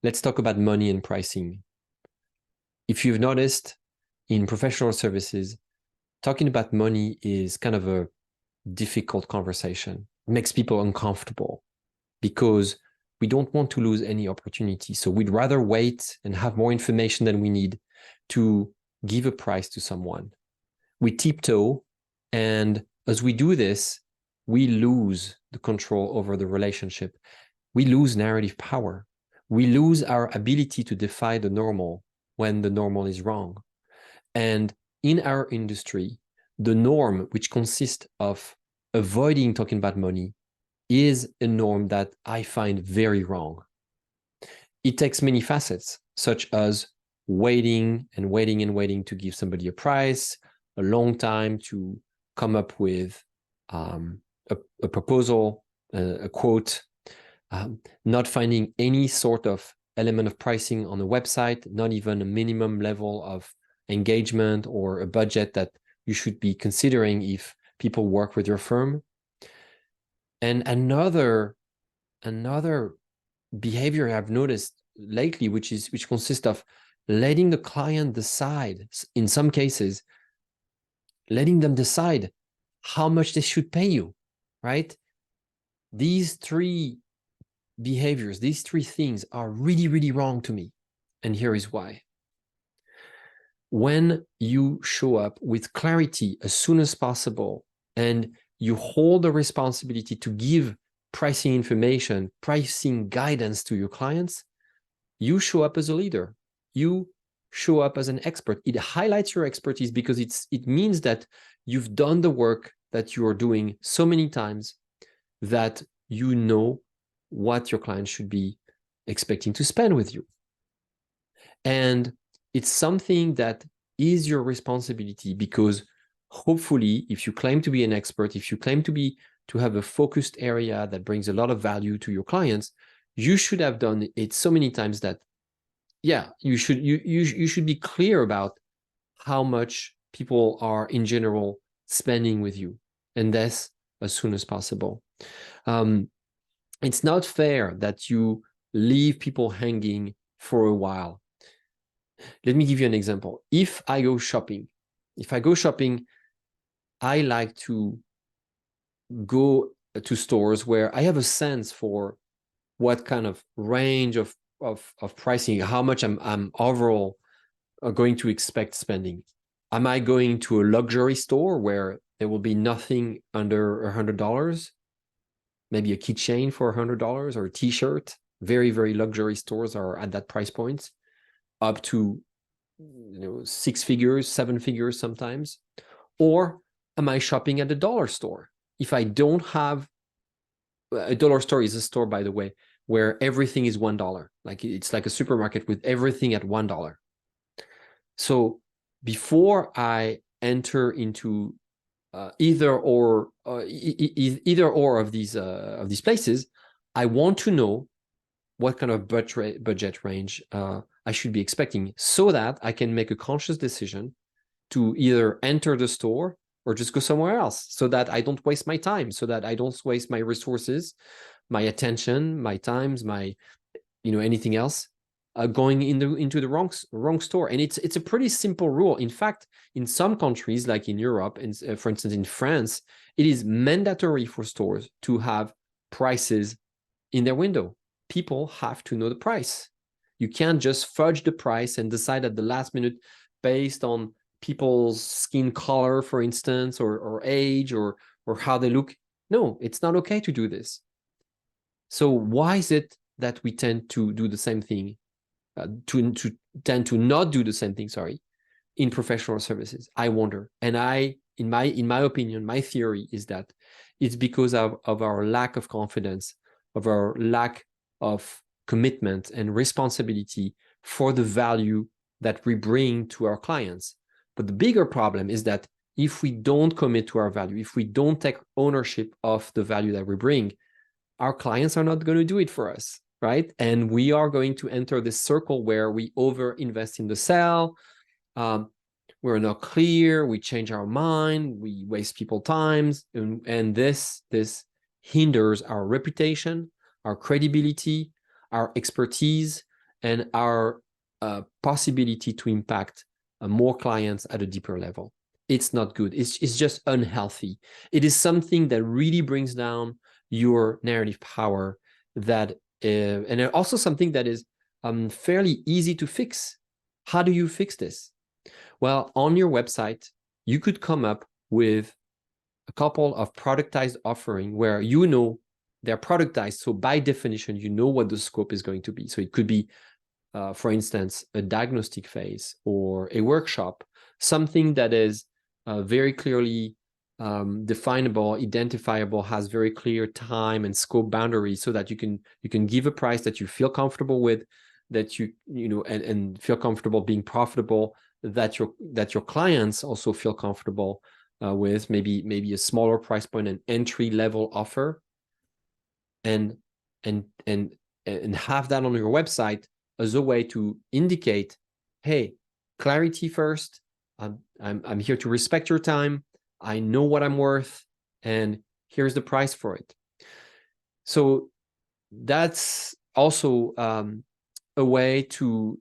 let's talk about money and pricing. If you've noticed, in professional services, talking about money is kind of a difficult conversation. It makes people uncomfortable because we don't want to lose any opportunity. So we'd rather wait and have more information than we need to give a price to someone. We tiptoe, and as we do this, we lose the control over the relationship. We lose narrative power. We lose our ability to defy the normal when the normal is wrong. And in our industry, the norm, which consists of avoiding talking about money, is a norm that I find very wrong. It takes many facets, such as waiting and waiting and waiting to give somebody a price, a long time to come up with a proposal, a quote, not finding any sort of element of pricing on the website, not even a minimum level of engagement or a budget that you should be considering if people work with your firm. And another behavior I've noticed lately, which consists of letting the client decide, in some cases, letting them decide how much they should pay you, right? These three behaviors, these three things are really, really wrong to me. And here is why. When you show up with clarity as soon as possible and you hold the responsibility to give pricing information, pricing guidance to your clients, you show up as a leader. You show up as an expert. It highlights your expertise because it means that you've done the work that you are doing so many times that you know what your client should be expecting to spend with you. And it's something that is your responsibility because hopefully, if you claim to be an expert, if you claim to have a focused area that brings a lot of value to your clients, you should have done it so many times that, yeah, you should be clear about how much people are in general spending with you, and this as soon as possible. It's not fair that you leave people hanging for a while. Let me give you an example. If I go shopping, I like to go to stores where I have a sense for what kind of range of pricing, how much I'm overall going to expect spending. Am I going to a luxury store where there will be nothing under $100? Maybe a keychain for $100 or a t-shirt. Very, very luxury stores are at that price point, up to 6 figures, 7 figures sometimes. Or am I shopping at a dollar store? If I don't have a dollar store, is a store, by the way, where everything is $1. Like it's like a supermarket with everything at $1. So before I enter into either or of these places, I want to know what kind of budget range I should be expecting so that I can make a conscious decision to either enter the store or just go somewhere else, so that I don't waste my time, so that I don't waste my resources, my attention, my times, my anything else going into the wrong store. And it's a pretty simple rule. In fact, in some countries like in Europe, and for instance in France, it is mandatory for stores to have prices in their window. People have to know the price. You can't just fudge the price and decide at the last minute based on people's skin color, for instance, or age, or how they look. No, it's not okay to do this. So why is it that we tend to do the same thing, to tend to not do the same thing, in professional services? I wonder. And in my opinion, my theory is that it's because of our lack of confidence, of our lack of commitment and responsibility for the value that we bring to our clients. But the bigger problem is that if we don't commit to our value, if we don't take ownership of the value that we bring, our clients are not going to do it for us, right? And we are going to enter this circle where we over-invest in the sale. We're not clear. We change our mind. We waste people's times, and this hinders our reputation, our credibility, our expertise, and our possibility to impact more clients at a deeper level. It's not good. It's just unhealthy. It is something that really brings down your narrative power, that and also something that is fairly easy to fix. How do you fix this? Well, on your website, you could come up with a couple of productized offering where you know they're productized. So by definition, you know what the scope is going to be. So it could be, for instance, a diagnostic phase or a workshop, something that is very clearly definable, identifiable, has very clear time and scope boundaries, so that you can give a price that you feel comfortable with, that you know, and feel comfortable being profitable, that your clients also feel comfortable with, maybe a smaller price point, an entry level offer, and have that on your website as a way to indicate, hey, clarity first. I'm here to respect your time. I know what I'm worth, and here's the price for it. So that's also a way to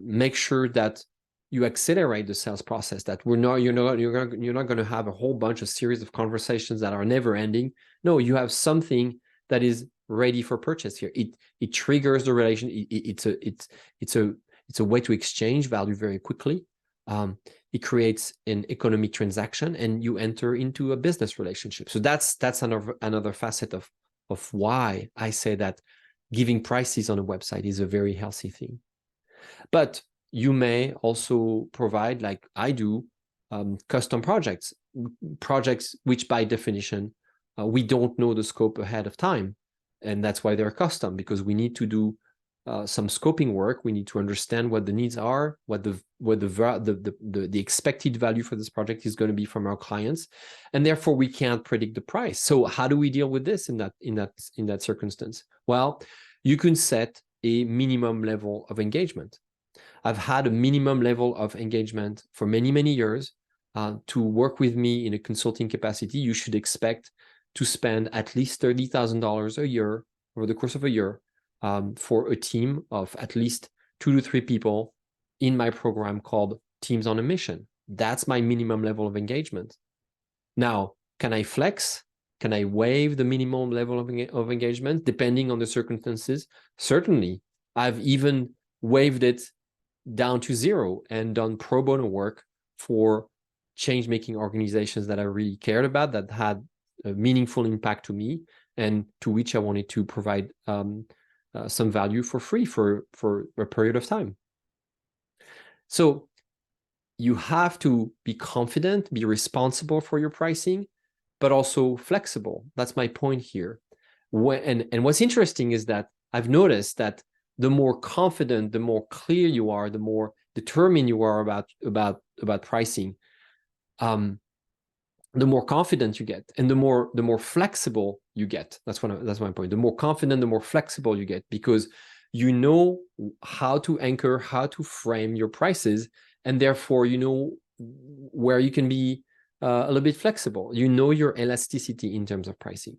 make sure that you accelerate the sales process, that you're not going to have a whole bunch of series of conversations that are never ending. No, you have something that is ready for purchase here. It triggers the relation. It's a way to exchange value very quickly. It creates an economic transaction, and you enter into a business relationship. So that's another facet of why I say that giving prices on a website is a very healthy thing. But you may also provide, like I do, custom projects which by definition we don't know the scope ahead of time, and that's why they're custom, because we need to do some scoping work. We need to understand what the needs are, what the expected value for this project is going to be from our clients, and therefore we can't predict the price. So how do we deal with this in that circumstance? Well, you can set a minimum level of engagement. I've had a minimum level of engagement for many, many years. To work with me in a consulting capacity, you should expect to spend at least $30,000 a year over the course of a year for a team of at least 2 to 3 people in my program called Teams on a Mission. That's my minimum level of engagement. Now, can I flex? Can I waive the minimum level of engagement depending on the circumstances? Certainly. I've even waived it down to 0 and done pro bono work for change-making organizations that I really cared about, that had a meaningful impact to me, and to which I wanted to provide some value for free for a period of time. So you have to be confident, be responsible for your pricing, but also flexible. That's my point here. And what's interesting is that I've noticed that the more confident, the more clear you are, the more determined you are about pricing, the more confident you get, and the more flexible you get. That's my point. The more confident, the more flexible you get, because you know how to anchor, how to frame your prices, and therefore you know where you can be a little bit flexible. You know your elasticity in terms of pricing.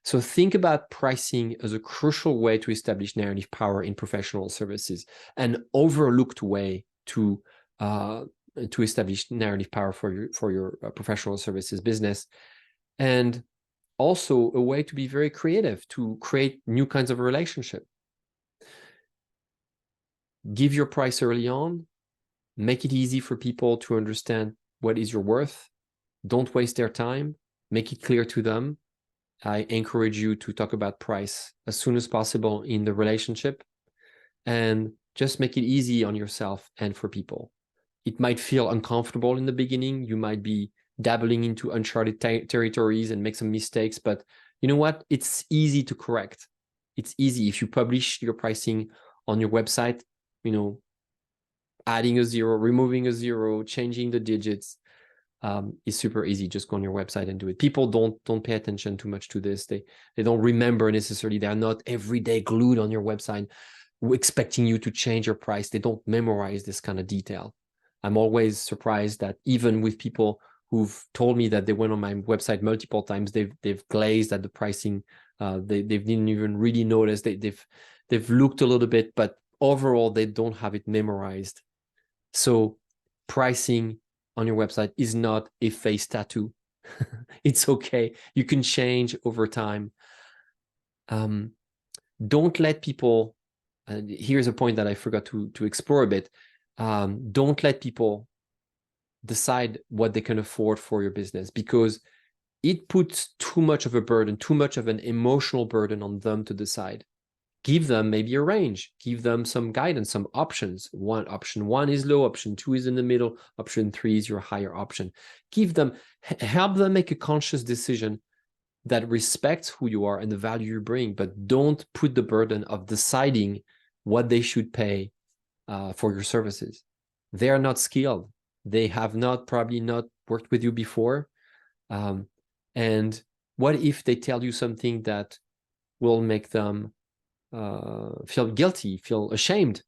So think about pricing as a crucial way to establish narrative power in professional services, an overlooked way to establish narrative power for your professional services business, and also a way to be very creative, to create new kinds of relationship. Give your price early on, make it easy for people to understand what is your worth. Don't waste their time, make it clear to them. I encourage you to talk about price as soon as possible in the relationship, and just make it easy on yourself and for people. It might feel uncomfortable in the beginning. You might be dabbling into uncharted territories and make some mistakes, but you know what? It's easy to correct. It's easy. If you publish your pricing on your website, you know, adding a 0, removing a 0, changing the digits, is super easy. Just go on your website and do it. People don't pay attention too much to this. They don't remember necessarily. They're not every day glued on your website expecting you to change your price. They don't memorize this kind of detail. I'm always surprised that even with people who've told me that they went on my website multiple times, they've glazed at the pricing. They didn't even really notice. they've looked a little bit, but overall they don't have it memorized. So pricing on your website is not a face tattoo. It's okay. You can change over time. Don't let people, and here's a point that I forgot to explore a bit. Don't let people decide what they can afford for your business, because it puts too much of a burden, too much of an emotional burden on them to decide. Give them maybe a range, give them some guidance, some options. Option one is low, option two is in the middle, option three is your higher option. Give them, help them make a conscious decision that respects who you are and the value you bring, but don't put the burden of deciding what they should pay for your services. They are not skilled. They have probably not worked with you before. And what if they tell you something that will make them feel guilty, feel ashamed?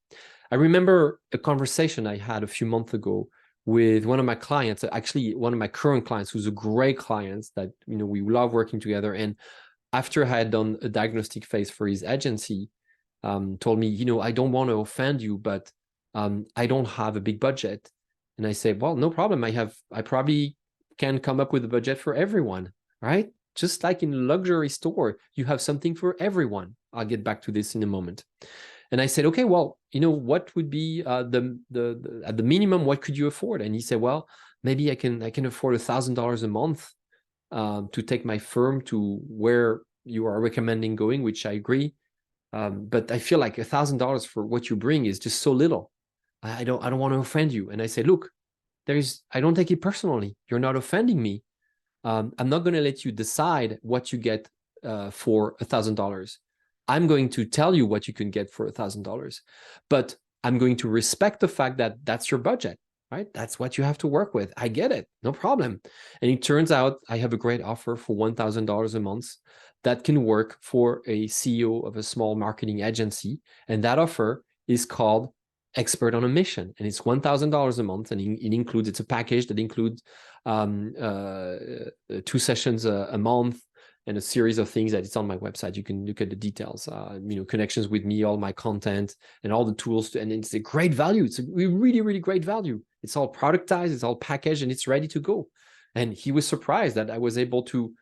I remember a conversation I had a few months ago with one of my clients, actually one of my current clients, who's a great client that, you know, we love working together. And after I had done a diagnostic phase for his agency, told me, you know, I don't want to offend you, but I don't have a big budget. And I said, well, no problem. I probably can come up with a budget for everyone, right? Just like in a luxury store, you have something for everyone. I'll get back to this in a moment. And I said, okay, well, you know, what would be at the minimum, what could you afford? And he said, well, maybe I can afford $1,000 a month to take my firm to where you are recommending going, which I agree. But I feel like $1,000 for what you bring is just so little. I don't want to offend you. And I said, look, I don't take it personally. You're not offending me. I'm not going to let you decide what you get for $1,000. I'm going to tell you what you can get for $1,000, but I'm going to respect the fact that that's your budget, right? That's what you have to work with. I get it, no problem. And it turns out I have a great offer for $1,000 a month that can work for a CEO of a small marketing agency. And that offer is called Expert on a Mission. And it's $1,000 a month. And it's a package that includes 2 sessions a month, and a series of things that it's on my website. You can look at the details, you know, connections with me, all my content, and all the tools. And it's a great value. It's a really, really great value. It's all productized, it's all packaged, and it's ready to go. And he was surprised that I was able to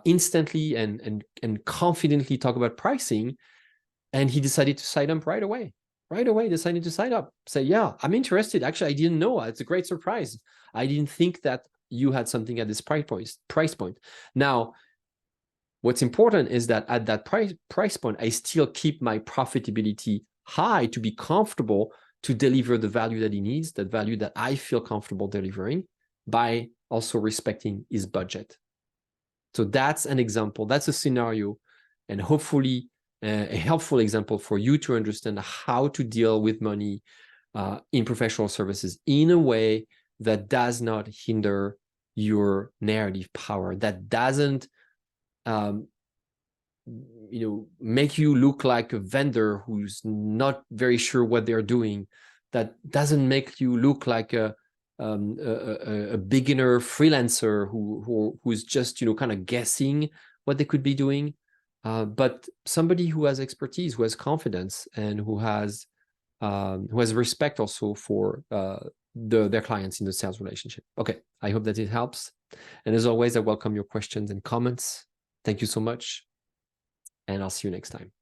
instantly and confidently talk about pricing. And he decided to sign up right away. Decided to sign up. Say, yeah, I'm interested. Actually, I didn't know. It's a great surprise. I didn't think that you had something at this price point. Now, what's important is that at that price point, I still keep my profitability high to be comfortable to deliver the value that he needs, that value that I feel comfortable delivering, by also respecting his budget. So that's an example, that's a scenario, and hopefully a helpful example for you to understand how to deal with money in professional services in a way that does not hinder your narrative power, that doesn't you know, make you look like a vendor who's not very sure what they're doing, that doesn't make you look like a beginner freelancer who's just, you know, kind of guessing what they could be doing, but somebody who has expertise, who has confidence, and who has respect also for their clients in the sales relationship. Okay, I hope that it helps. And as always, I welcome your questions and comments. Thank you so much, and I'll see you next time.